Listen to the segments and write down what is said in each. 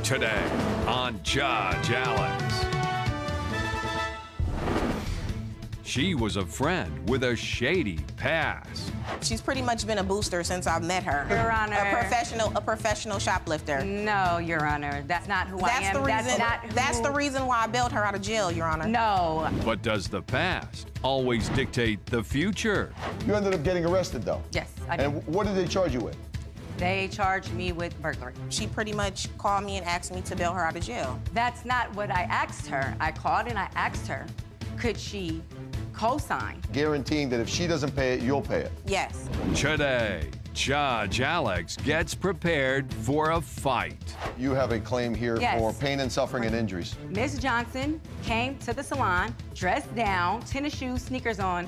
Today on Judge Alex. She was a friend with a shady past. She's pretty much been a booster since I've met her. Your Honor. A professional shoplifter. No, Your Honor. That's not who I am. That's the reason why I bailed her out of jail, Your Honor. No. But does the past always dictate the future? You ended up getting arrested, though. Yes, I did. And what did they charge you with? They charged me with burglary. She pretty much called me and asked me to bail her out of jail. That's not what I asked her. I called and I asked her, could she co-sign? Guaranteeing that if she doesn't pay it, you'll pay it. Yes. Today, Judge Alex gets prepared for a fight. You have a claim here Yes. for pain and suffering and injuries. Ms. Johnson came to the salon, dressed down, tennis shoes, sneakers on,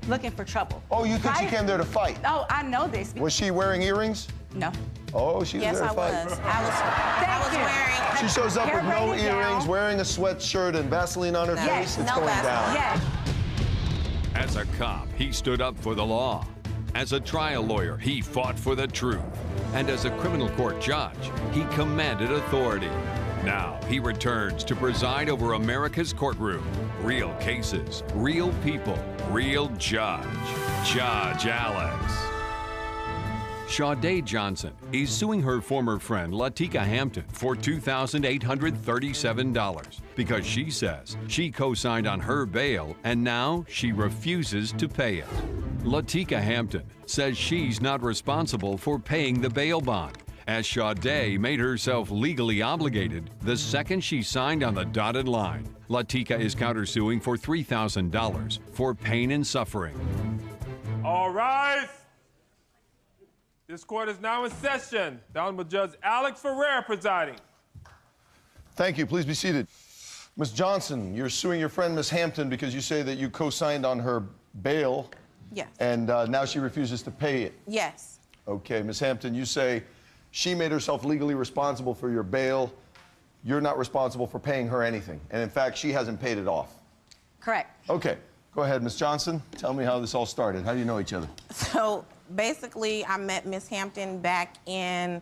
looking for trouble. Oh, you think she came there to fight? Oh, I know this. Was she wearing earrings? No. Oh, she was Yes, there I to fight. was. I was wearing. She shows up Hair with no braided down. earrings, wearing a sweatshirt and Vaseline on her Yes. face. It's No going Vaseline. down. Yes. As a cop, he stood up for the law. As a trial lawyer, he fought for the truth. And as a criminal court judge, he commanded authority. Now he returns to preside over America's courtroom. Real cases, real people, real judge. Judge Alex. Sade Johnson is suing her former friend Latika Hampton for $2,837 because she says she co-signed on her bail and now she refuses to pay it. Latika Hampton says she's not responsible for paying the bail bond, as Sade made herself legally obligated the second she signed on the dotted line. Latika is countersuing for $3,000 for pain and suffering. All rise. This court is now in session. The Honorable Judge Alex Ferrer presiding. Thank you. Please be seated. Ms. Johnson, you're suing your friend, Ms. Hampton, because you say that you co-signed on her bail. Yes. And now she refuses to pay it. Yes. Okay, Ms. Hampton, you say she made herself legally responsible for your bail. You're not responsible for paying her anything. And in fact, she hasn't paid it off. Correct. Okay, go ahead, Ms. Johnson. Tell me how this all started. How do you know each other? So basically, I met Miss Hampton back in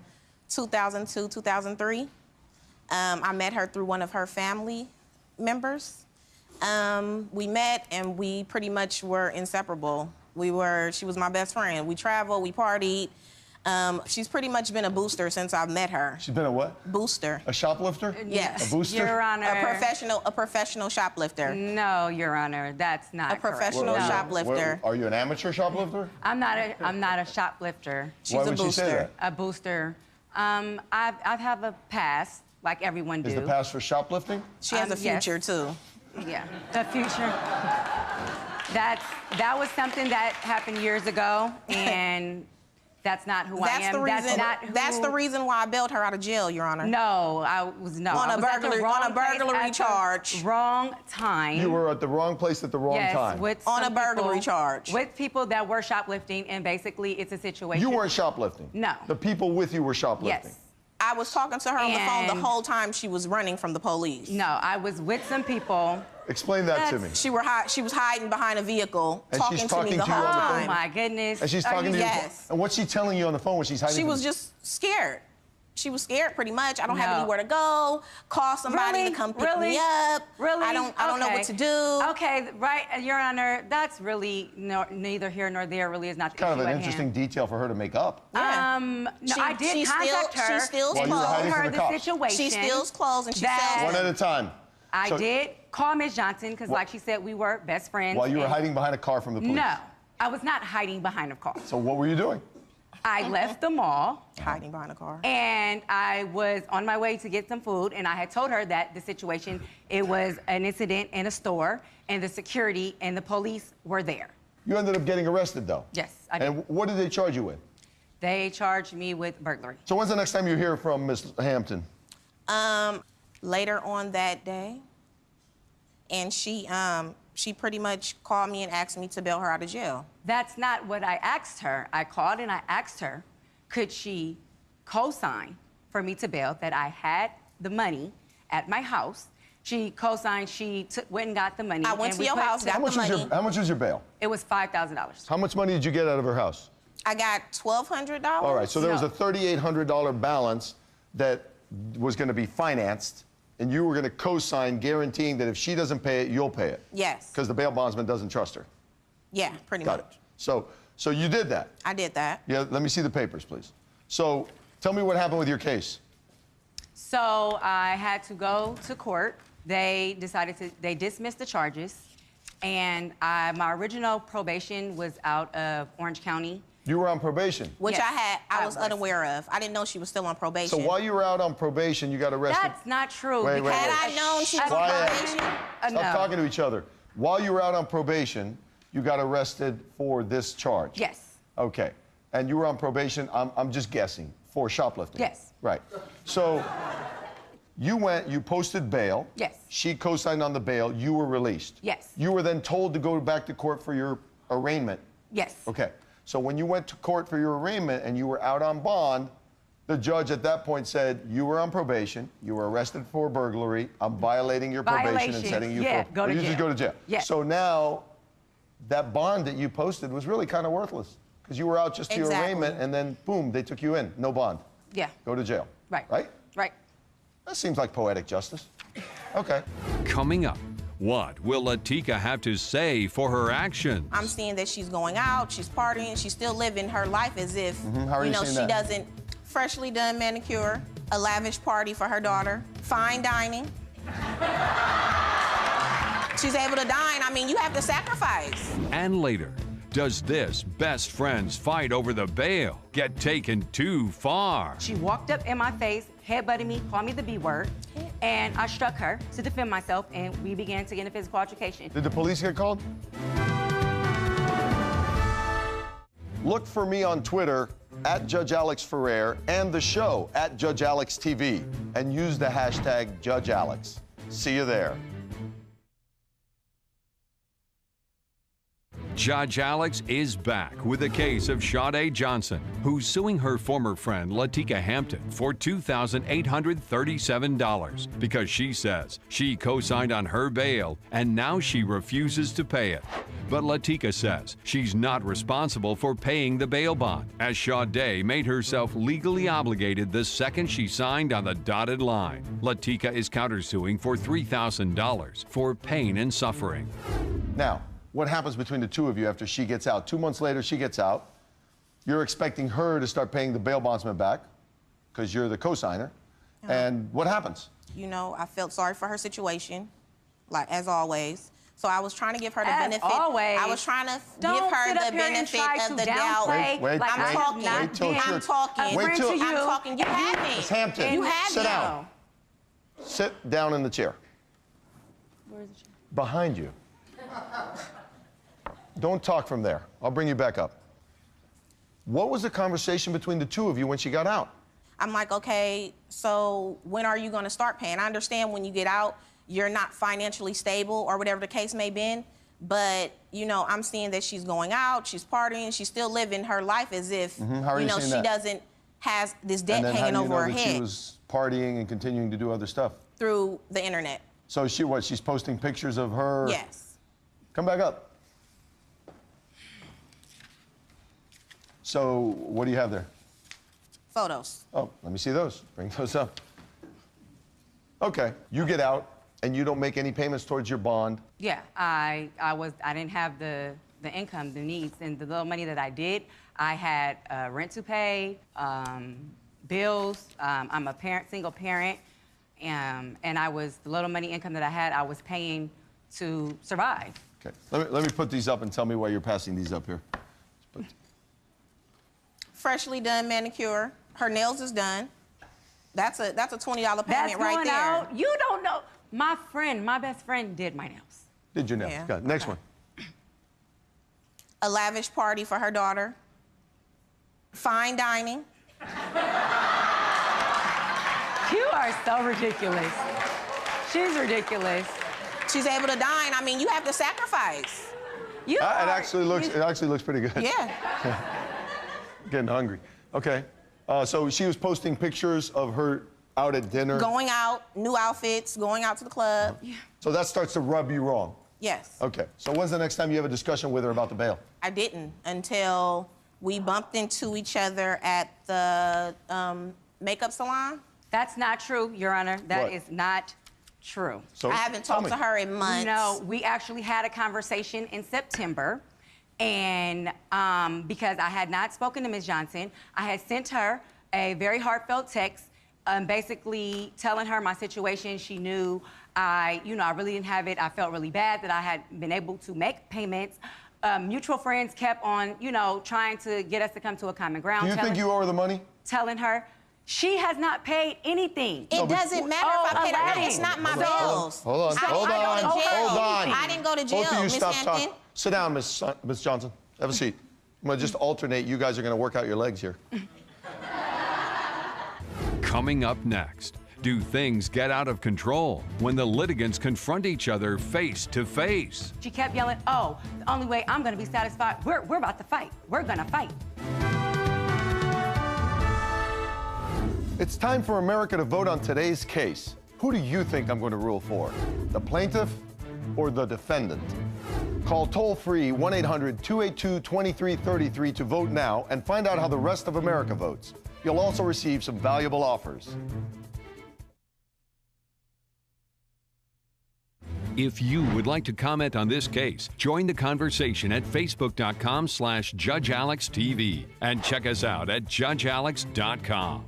2002, 2003. I met her through one of her family members. We met and we pretty much were inseparable. She was my best friend. We traveled, we partied. She's pretty much been a booster since I've met her. She's been a what? Booster. A shoplifter? Yes. A booster? Your Honor. A professional shoplifter. No, Your Honor, that's not A professional correct. No. shoplifter. Are you an amateur shoplifter? I'm not a shoplifter. She's Why a would she say booster. that? A booster. I've have a past, like everyone Is do. the past for shoplifting? She has a Yes. future, too. Yeah, the future. That was something that happened years ago, and that's not who I am. That's the reason why I bailed her out of jail, Your Honor. No, I was not. On a burglary charge. Wrong time. You were at the wrong place at the wrong yes, time. with On some a burglary people- charge. With people that were shoplifting, and basically it's a situation. You weren't shoplifting? No. The people with you were shoplifting? Yes. I was talking to her on the phone the And- whole time she was running from the police. No, I was with some people. Explain that to me. She was hiding behind a vehicle, And talking she's to me talking the to you whole on the phone? Oh time. my goodness. And she's Are talking to you? Yes. And what's she telling you on the phone when she's hiding? She from was you? just scared. She was scared pretty much. I don't have No. anywhere to go. Call somebody Really? to come pick Really? me up. Really? I don't know Okay. what to do. Okay, right, Your Honor, that's really neither here nor there. Really is not the Kind of issue an at interesting hand. detail for her to make up. Yeah. No, She- I did she contact her. She steals While you were clothes. hiding Told from her the the cops. situation. She steals clothes and she that- sells One them. at a time. I So- did call Ms. Johnson because, like she said, we were best friends. While you were and- hiding behind a car from the police? No, I was not hiding behind a car. So what were you doing? I left the mall, Hiding behind a car. and I was on my way to get some food, and I had told her that the situation, it was an incident in a store, and the security and the police were there. You ended up getting arrested, though. Yes, I did. And what did they charge you with? They charged me with burglary. So when's the next time you hear from Miss Hampton? Later on that day, and she pretty much called me and asked me to bail her out of jail. That's not what I asked her. I called and I asked her, could she co-sign for me to bail, that I had the money at my house. She co-signed, went and got the money. I went and to we your put- house, got the money. How much was your bail? It was $5,000. How much money did you get out of her house? I got $1,200. All right, so there was No. a $3,800 balance that was going to be financed, and you were going to co-sign guaranteeing that if she doesn't pay it, you'll pay it. Yes. Because the bail bondsman doesn't trust her. Yeah, pretty Got much. it. So you did that. I did that. Yeah, let me see the papers, please. So tell me what happened with your case. So I had to go to court. They dismissed the charges. And my original probation was out of Orange County. You were on probation. Which Yes, I was unaware of. I didn't know she was still on probation. So while you were out on probation, you got arrested. That's not true. Wait, because Had I known she was on Quiet. probation, Stop no. talking to each other. While you were out on probation, you got arrested for this charge. Yes. Okay. And you were on probation, I'm just guessing, for shoplifting. Yes. Right. So you posted bail. Yes. She co-signed on the bail. You were released. Yes. You were then told to go back to court for your arraignment. Yes. Okay. So when you went to court for your arraignment and you were out on bond, the judge at that point said, you were on probation, you were arrested for burglary, I'm violating your probation and Violation. setting you Yeah, for... go to you jail. just go to jail. Yes. So now, that bond that you posted was really kind of worthless because you were out just to your Exactly. arraignment and then, boom, they took you in. No bond. Yeah. Go to jail. Right. Right? Right. That seems like poetic justice. Okay. Coming up, what will Latika have to say for her actions? I'm seeing that she's going out, she's partying, she's still living her life as if, How are you seeing she that? doesn't. Freshly done manicure, a lavish party for her daughter, fine dining. She's able to dine. I mean, you have to sacrifice. And later, does this best friend's fight over the bail get taken too far? She walked up in my face, headbutted me, called me the B word, and I struck her to defend myself, and we began to get in a physical altercation. Did the police get called? Look for me on Twitter at Judge Alex Ferrer and the show at Judge Alex TV and use the hashtag Judge Alex. See you there. Judge Alex is back with a case of Sade Johnson, who's suing her former friend Latika Hampton for $2,837 because she says she co-signed on her bail and now she refuses to pay it. But Latika says she's not responsible for paying the bail bond, as Sade made herself legally obligated the second she signed on the dotted line. Latika is countersuing for $3,000 for pain and suffering. Now, what happens between the two of you after she gets out? 2 months later, she gets out. You're expecting her to start paying the bail bondsman back because you're the co-signer. And what happens? You know, I felt sorry for her situation, like as always. So I was trying to give her the benefit. Always. I was trying to Don't give her sit up the here and benefit try of to the doubt. downplay Wait, like wait, I have talking. not wait till been you're- I'm talking. a Wait friend till- to you. I'm talking. You have me. Miss Hampton, You have sit me. down. Sit down in the chair. Where's the chair? Behind you. Don't talk from there. I'll bring you back up. What was the conversation between the two of you when she got out? I'm like, okay, so when are you going to start paying? I understand when you get out, you're not financially stable or whatever the case may be. But, you know, I'm seeing that she's going out, she's partying, she's still living her life as if, How are you seeing she that? doesn't has this debt And then hanging how do you over know her that head she was partying and continuing to do other stuff? through the internet. So she's posting pictures of her? Yes. Come back up. So what do you have there? Photos. Oh, let me see those. Bring those up. Okay, you get out and you don't make any payments towards your bond. Yeah, I didn't have the income, the needs, and the little money that I did, I had rent to pay, bills. I'm a single parent, and the little money income that I had, I was paying to survive. Okay, let me put these up and tell me why you're passing these up here. Freshly done manicure. Her nails is done. That's a $20 payment That's right going there. out. You don't know. My best friend did my nails. Did your nails? Yeah. Got it. Next one. A lavish party for her daughter. Fine dining. You are so ridiculous. She's ridiculous. She's able to dine. I mean, you have to sacrifice. You It are- actually looks pretty good. Yeah. Getting hungry. Okay. So she was posting pictures of her out at dinner. Going out, new outfits, going out to the club. Yeah. So that starts to rub you wrong. Yes. Okay. So when's the next time you have a discussion with her about the bail? I didn't until we bumped into each other at the makeup salon. That's not true, Your Honor. That What? is not true. So, I haven't tell talked me. to her in months. No, we actually had a conversation in September, and because I had not spoken to Ms. Johnson, I had sent her a very heartfelt text, basically telling her my situation. She knew I really didn't have it. I felt really bad that I had been able to make payments. Mutual friends kept on, trying to get us to come to a common ground. Do you think you owe her the money? Telling her she has not paid anything. It doesn't matter if I paid her. Aladdin. It's not my So- bills. Hold on, I hold didn't on, go to jail. hold on. I didn't go to jail, Both of you Miss stop Hampton. talking. Sit down, Miss Johnson. Have a seat. I'm gonna just alternate. You guys are gonna work out your legs here. Coming up next, do things get out of control when the litigants confront each other face to face? She kept yelling, oh, the only way I'm gonna be satisfied, we're about to fight. We're gonna fight. It's time for America to vote on today's case. Who do you think I'm going to rule for? The plaintiff or the defendant? Call toll-free 1-800-282-2333 to vote now and find out how the rest of America votes. You'll also receive some valuable offers. If you would like to comment on this case, join the conversation at facebook.com/JudgeAlexTV and check us out at judgealex.com.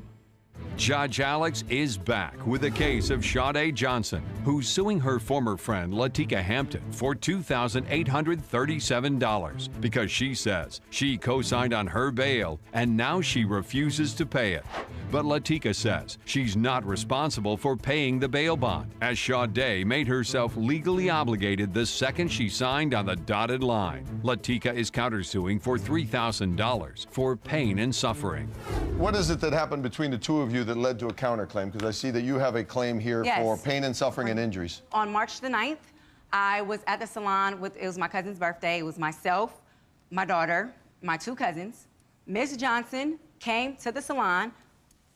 Judge Alex is back with a case of Sade Johnson, who's suing her former friend Latika Hampton for $2,837 because she says she co-signed on her bail and now she refuses to pay it. But Latika says she's not responsible for paying the bail bond, as Sade made herself legally obligated the second she signed on the dotted line. Latika is countersuing for $3,000 for pain and suffering. What is it that happened between the two of you that led to a counterclaim? Because I see that you have a claim here Yes. for pain and suffering and injuries. On March the 9th, I was at the salon it was my cousin's birthday. It was myself, my daughter, my two cousins. Miss Johnson came to the salon,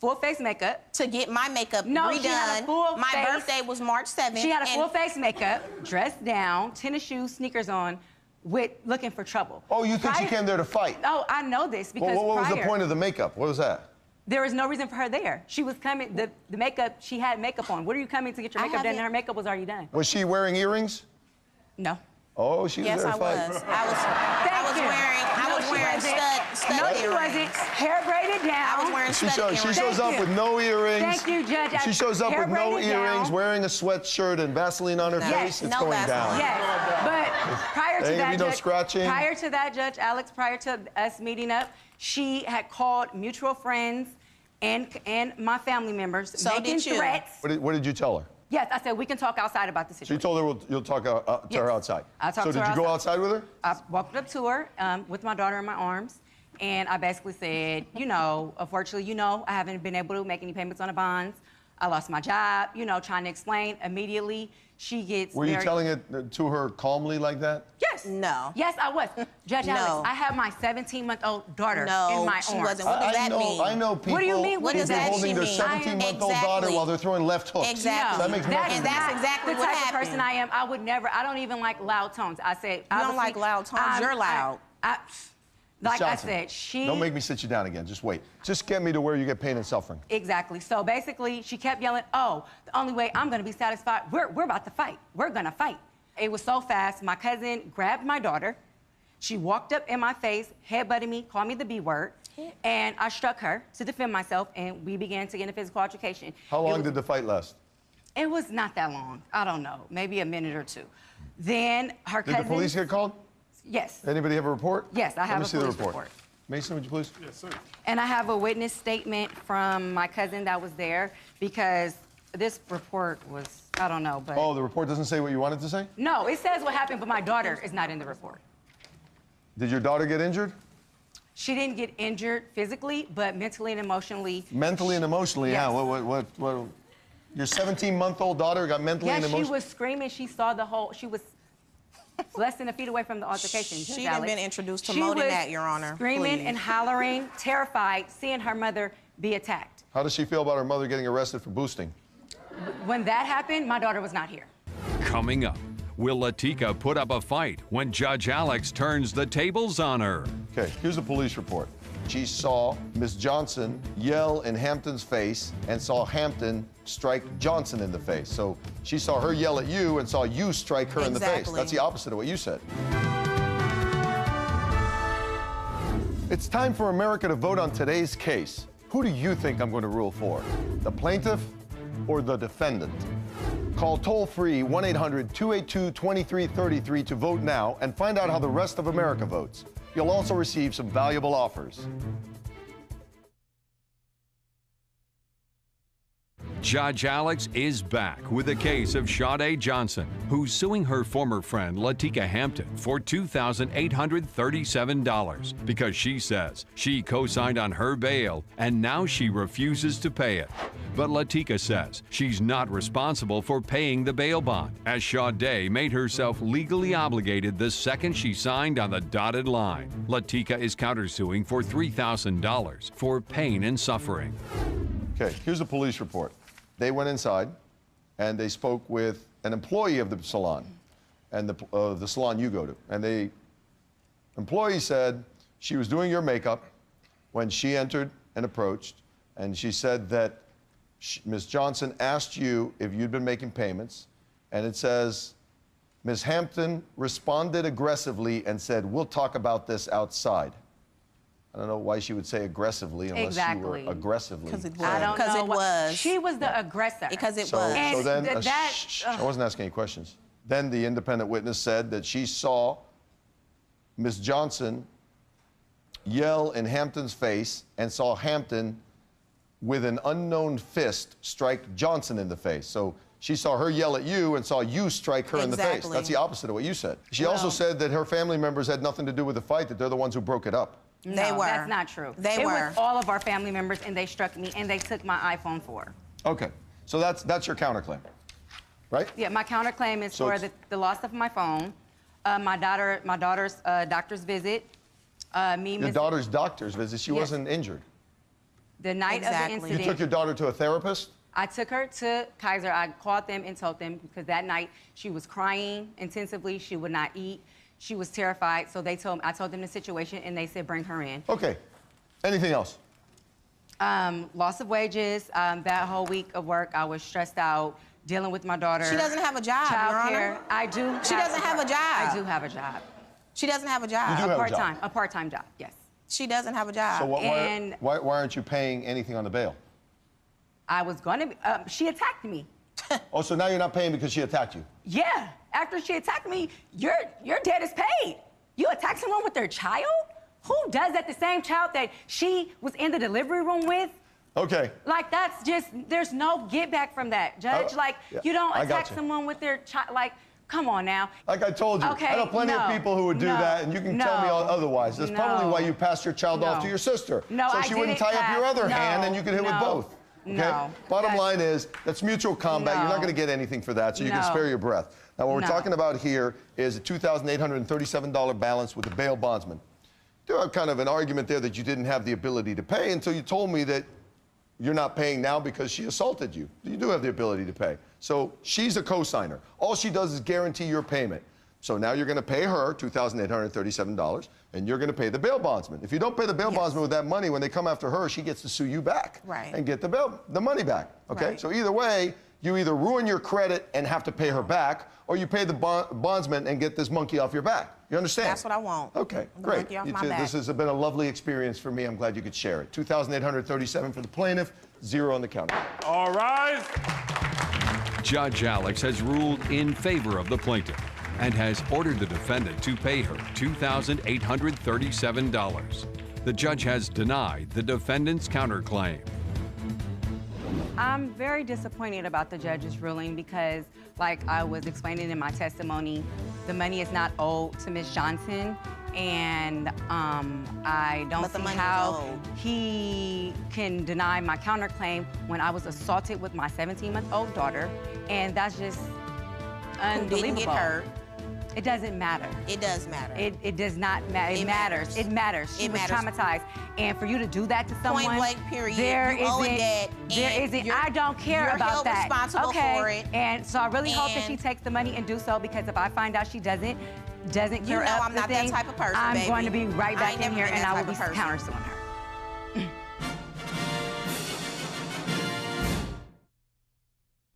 full face makeup. To get my makeup No, redone. she had a full my face. birthday was March 7th. She had a and full face makeup, dressed down, tennis shoes, sneakers on, looking for trouble. Oh, you think she Prior- came there to fight? Oh, I know this because Well, what was the prior, point of the makeup? What was that? there was no reason for her there. She was coming, the makeup, she had makeup on. What are you coming to get your I makeup done? And haven't- her makeup was already done. Was she wearing earrings? No. Oh, she was Yes, there I to fight. was. I was Thank you. wearing No, she wasn't. stud No, she earrings. wasn't. Hair braided down. I was wearing She stud shows earrings. up you. with no earrings. Thank you, Judge. She shows up Hair with no braided earrings, down. wearing a sweatshirt and Vaseline on her Yes, face. It's no going Vaseline. down. Yes, but prior to Ain't that, gonna be no Judge, scratching. prior to that, Judge Alex, prior to us meeting up, she had called mutual friends and my family members, So making did you. threats. What did you tell her? Yes, I said we can talk outside about the So you situation. told her you'll talk to her Yes. outside. I'll talk so to did her you go outside with her? I walked up to her with my daughter in my arms, and I basically said, unfortunately, I haven't been able to make any payments on the bonds. I lost my job, trying to explain. Immediately, she gets Were you very... telling it to her calmly like that? Yes. No. Yes, I was. Judge No. Alex, I have my 17-month-old daughter No, in my she arms. wasn't. What does that mean? I know people What do you mean, what who've does been that holding their mean? 17-month-old daughter Exactly. while they're throwing left hooks. Exactly. That makes no That's sense. And that's not exactly the what type of person happened. I am. I would never. I don't even like loud tones. I said. You don't like loud tones, you're loud. Like Johnson, I said, she. Don't make me sit you down again. Just wait. Just get me to where you get pain and suffering. Exactly. So basically, she kept yelling, "Oh, the only way I'm gonna be satisfied, we're about to fight. We're gonna fight." It was so fast. My cousin grabbed my daughter. She walked up in my face, headbutted me, called me the B word, and I struck her to defend myself, and we began to get in a physical altercation. How long did the fight last? It was not that long. I don't know, maybe a minute or two. Then her Did cousin. the police get called? Yes. Anybody have a report? Yes, I have Let me a see police the report. report. Mason, would you please? Yes, sir. And I have a witness statement from my cousin that was there because this report was, I don't know, but. Oh, the report doesn't say what you wanted to say? No, it says what happened, but my daughter is not in the report. Did your daughter get injured? She didn't get injured physically, but mentally and emotionally. Mentally and emotionally, Yes. yeah. What? Your 17-month-old daughter got mentally and Yes, she emotionally? was screaming. She saw the whole, she was less than a feet away from the altercation. Judge She done Alex. been introduced to She more than was that, Your Honor. Screaming Please. and hollering, terrified, seeing her mother be attacked. How does she feel about her mother getting arrested for boosting? When that happened, my daughter was not here. Coming up, will Latika put up a fight when Judge Alex turns the tables on her? Okay, here's the police report. she saw Ms. Johnson yell in Hampton's face and saw Hampton strike Johnson in the face. So she saw her yell at you and saw you strike her in the face. That's the opposite of what you said. It's time for America to vote on today's case. Who do you think I'm going to rule for? The plaintiff or the defendant? Call toll-free 1-800-282-2333 to vote now and find out how the rest of America votes. You'll also receive some valuable offers. Judge Alex is back with a case of Sade Johnson, who's suing her former friend Latika Hampton for $2,837 because she says she co-signed on her bail and now she refuses to pay it. But Latika says she's not responsible for paying the bail bond, as Sade made herself legally obligated the second she signed on the dotted line. Latika is countersuing for $3,000 for pain and suffering. Okay, here's a police report. They went inside and they spoke with an employee of the salon and the salon you go to. And the employee said she was doing your makeup when she entered and approached, and she said that Ms. Johnson asked you if you'd been making payments, and it says Ms. Hampton responded aggressively and said, "We'll talk about this outside." I don't know why she would say aggressively unless you were aggressively. Because it was. I don't know. It was. She was the aggressor. Because it So, was. so then, And I wasn't asking any questions. Then the independent witness said that she saw Ms. Johnson yell in Hampton's face and saw Hampton with an unknown fist strike Johnson in the face. So she saw her yell at you and saw you strike her in the face. That's the opposite of what you said. She also said that her family members had nothing to do with the fight, that they're the ones who broke it up. They were. That's not true. They were. It was all of our family members, and they struck me, and they took my iPhone 4. Okay, so that's your counterclaim, right? Yeah, my counterclaim is So for it's- the loss of my phone, my daughter's doctor's visit, Your daughter's doctor's visit, she Yes. wasn't injured. The night of the Exactly. incident. You took your daughter to a therapist? I took her to Kaiser. I called them and told them because that night she was crying intensively. She would not eat. She was terrified. So I told them the situation, and they said bring her in. Okay. Anything else? Loss of wages. That whole week of work, I was stressed out, dealing with my daughter. She doesn't have a job, Your Child Honor. care. I do. She doesn't have a job. I do have a job. She doesn't have a job. You do have a job. A part-time job. Yes. She doesn't have a job. So And- why aren't you paying anything on the bail? I was going to be. She attacked me. Oh, so now you're not paying because she attacked you? Yeah. After she attacked me, your debt is paid. You attack someone with their child? Who does that? The same child that she was in the delivery room with? Okay. Like, that's just, there's no get back from that, Judge. Oh, Like, yeah, you don't I attack got you. someone with their child. Like, come on now. Like I told you, Okay, I know plenty of no, people who would do no, that, and you can tell me no, otherwise. That's probably no, why you passed your child off no. to your sister. No, so I she wouldn't didn't tie up your pass- other no, hand, and you could hit with no, both. Okay? no. Bottom That's- line is, that's mutual combat. You're not No. going to get anything for that, so you can No. spare your breath. Now, what we're No. talking about here is a $2,837 balance with the bail bondsman. There was kind of an argument there that you didn't have the ability to pay until you told me that you're not paying now because she assaulted you. You do have the ability to pay. So she's a co-signer. All she does is guarantee your payment. So now you're going to pay her $2,837, and you're going to pay the bail bondsman. If you don't pay the bail bondsman with that money, when they come after her, she gets to sue you back and get the money back. Okay? Right. So either way, you either ruin your credit and have to pay her back, or you pay the bondsman and get this monkey off your back. You understand? That's what I want. Okay, The great. monkey off You my two, back. this has been a lovely experience for me. I'm glad you could share it. $2,837 for the plaintiff, 0 on the counter. All rise. Judge Alex has ruled in favor of the plaintiff and has ordered the defendant to pay her $2,837. The judge has denied the defendant's counterclaim. I'm very disappointed about the judge's ruling because, like I was explaining in my testimony, the money is not owed to Ms. Johnson, and I don't But the see money is how owed. he can deny my counterclaim when I was assaulted with my 17-month-old daughter, and that's just Who unbelievable. didn't get hurt. It doesn't matter. It does matter. It does not matter. It It matters. matters. It matters. She It was matters. traumatized, and for you to do that to someone, blank, period. There You owe a isn't. debt, There and isn't. you're- I don't care you're about held that. responsible okay. for it. And so I really hope that she And- takes the money and do so, because if I find out she doesn't You clear know up I'm the not thing, that type of person, I'm baby. going to be right I back ain't in never here been and that I will type be of person. countersuing her.